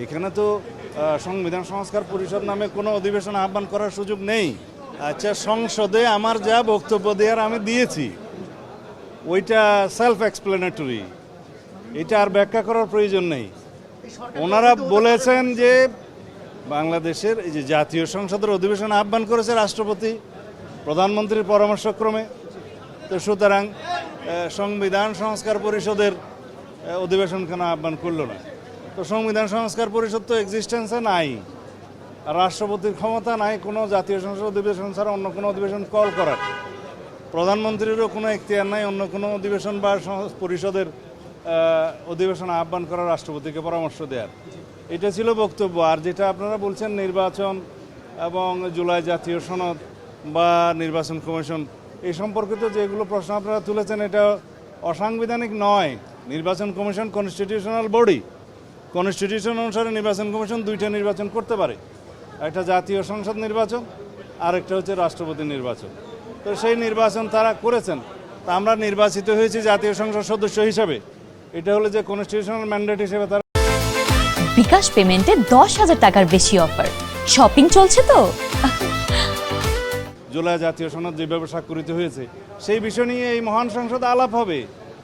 এখানে তো সংবিধান সংস্কার পরিষদ নামে কোনো অধিবেশন আহ্বান করার সুযোগ নেই। আচ্ছা, সংসদে আমার যা বক্তব্য দেওয়ার আমি দিয়েছি, ওইটা সেলফ এক্সপ্লেনেটরি, এটা আর ব্যাখ্যা করার প্রয়োজন নেই। ওনারা বলেছেন যে বাংলাদেশের এই যে জাতীয় সংসদের অধিবেশন আহ্বান করেছে রাষ্ট্রপতি প্রধানমন্ত্রীর পরামর্শক্রমে, তো সুতরাং সংবিধান সংস্কার পরিষদের অধিবেশন কেন আহ্বান করলো না? তো সংবিধান সংস্কার পরিষদ তো এক্সিস্টেন্সে নাই, আর রাষ্ট্রপতির ক্ষমতা নাই কোনো জাতীয় সংসদ অধিবেশন ছাড়া অন্য কোনো অধিবেশন কল করার। প্রধানমন্ত্রীরও কোনো এখতিয়ার নাই অন্য কোনো অধিবেশন বা পরিষদের অধিবেশন আহ্বান করার, রাষ্ট্রপতিকে পরামর্শ দেওয়ার। এটা ছিল বক্তব্য। আর যেটা আপনারা বলছেন নির্বাচন এবং জুলাই জাতীয় সনদ বা নির্বাচন কমিশন, এই সম্পর্কিত যেগুলো প্রশ্ন আপনারা তুলেছেন, এটা অসাংবিধানিক নয়। নির্বাচন কমিশন কনস্টিটিউশনাল বডি, কনস্টিটিউশন অনুসারে নির্বাচন কমিশন দুইটা নির্বাচন করতে পারে, একটা জাতীয় সংসদ নির্বাচন আর একটা হচ্ছে রাষ্ট্রপতি নির্বাচন। তো সেই নির্বাচন তারা করেছেন, তা আমরা নির্বাচিত হয়েছি জাতীয় সংসদ সদস্য হিসাবে, এটা হলো যে কনস্টিটিউশনাল ম্যান্ডেট হিসেবে তারা। বিকাশ পেমেন্টে 10,000 টাকার বেশি অফার, শপিং চলছে তো। জুলাই জাতীয় সনদ যেভাবে স্বাক্ষরিত হয়েছে সেই বিষয় নিয়ে এই মহান সংসদে আলাপ হবে,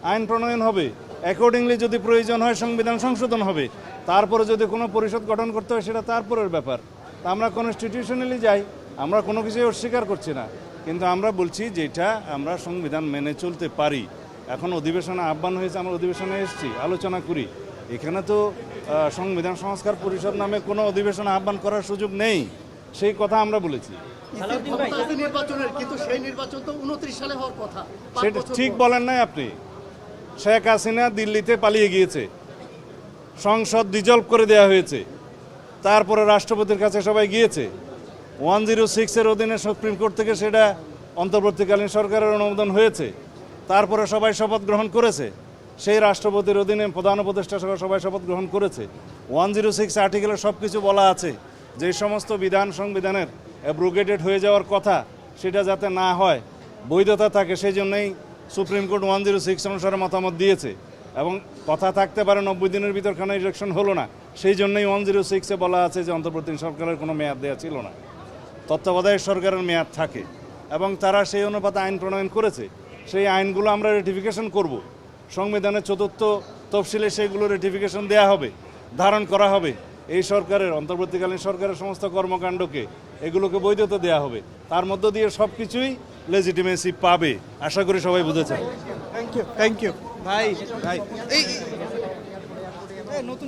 আইন প্রণয়ন হবে, অ্যাকর্ডিংলি যদি প্রয়োজন হয় সংবিধান সংশোধন হবে, তারপরে যদি কোনো পরিষদ গঠন করতে হয় সেটা তারপরের ব্যাপার। তা আমরা কনস্টিটিউশনালি যাই, আমরা কোনো কিছুই অস্বীকার করছি না, কিন্তু আমরা বলছি যেটা আমরা সংবিধান মেনে চলতে পারি। এখন অধিবেশনে আহ্বান হয়েছে, আমরা অধিবেশনে এসেছি, আলোচনা করি। এখানে তো সংবিধান সংস্কার পরিষদ নামে কোনো অধিবেশন আহ্বান করার সুযোগ নেই, সেই কথা আমরা বলেছি। সেটা ঠিক বলেন নাই আপনি। শেখ হাসিনা দিল্লিতে পালিয়ে গিয়েছে, সংসদ ডিজলভ করে দেওয়া হয়েছে, তারপরে রাষ্ট্রপতির কাছে সবাই গিয়েছে। 106-এর অধীনে সুপ্রিম কোর্ট থেকে সেটা অন্তর্বর্তীকালীন সরকারের অনুমোদন হয়েছে, তারপরে সবাই শপথ গ্রহণ করেছে, সেই রাষ্ট্রপতির অধীনে প্রধান উপদেষ্টা সহ সবাই শপথ গ্রহণ করেছে। 106 আর্টিকেলে সব কিছু বলা আছে, যে সমস্ত বিধান সংবিধানের অ্যাব্রোগেটেড হয়ে যাওয়ার কথা সেটা যাতে না হয়, বৈধতা থাকে, সেই জন্যই সুপ্রিম কোর্ট 106 অনুসারে মতামত দিয়েছে। এবং কথা থাকতে পারে 90 দিনের ভিতর কেন ইলেকশন হলো না, সেই জন্যই 106-এ বলা আছে যে অন্তর্বর্তী সরকারের কোনো মেয়াদ দেওয়া ছিল না, তত্ত্বাবধায়ক সরকারের মেয়াদ থাকে, এবং তারা সেই অনুপাতে আইন প্রণয়ন করেছে। সেই আইনগুলো আমরা রেটিফিকেশন করব, সংবিধানের 4র্থ তফসিলে সেইগুলো রেটিফিকেশন দেওয়া হবে, ধারণ করা হবে। এই সরকারের অন্তর্বর্তীকালীন সরকারের সমস্ত কর্মকাণ্ডকে এগুলোকে বৈধতা দেওয়া হবে, তার মধ্য দিয়ে সব কিছুই লেজিটিমেসি পাবে। আশা করি সবাই বুঝেছেন। থ্যাংক ইউ ভাই ভাই এই নতুন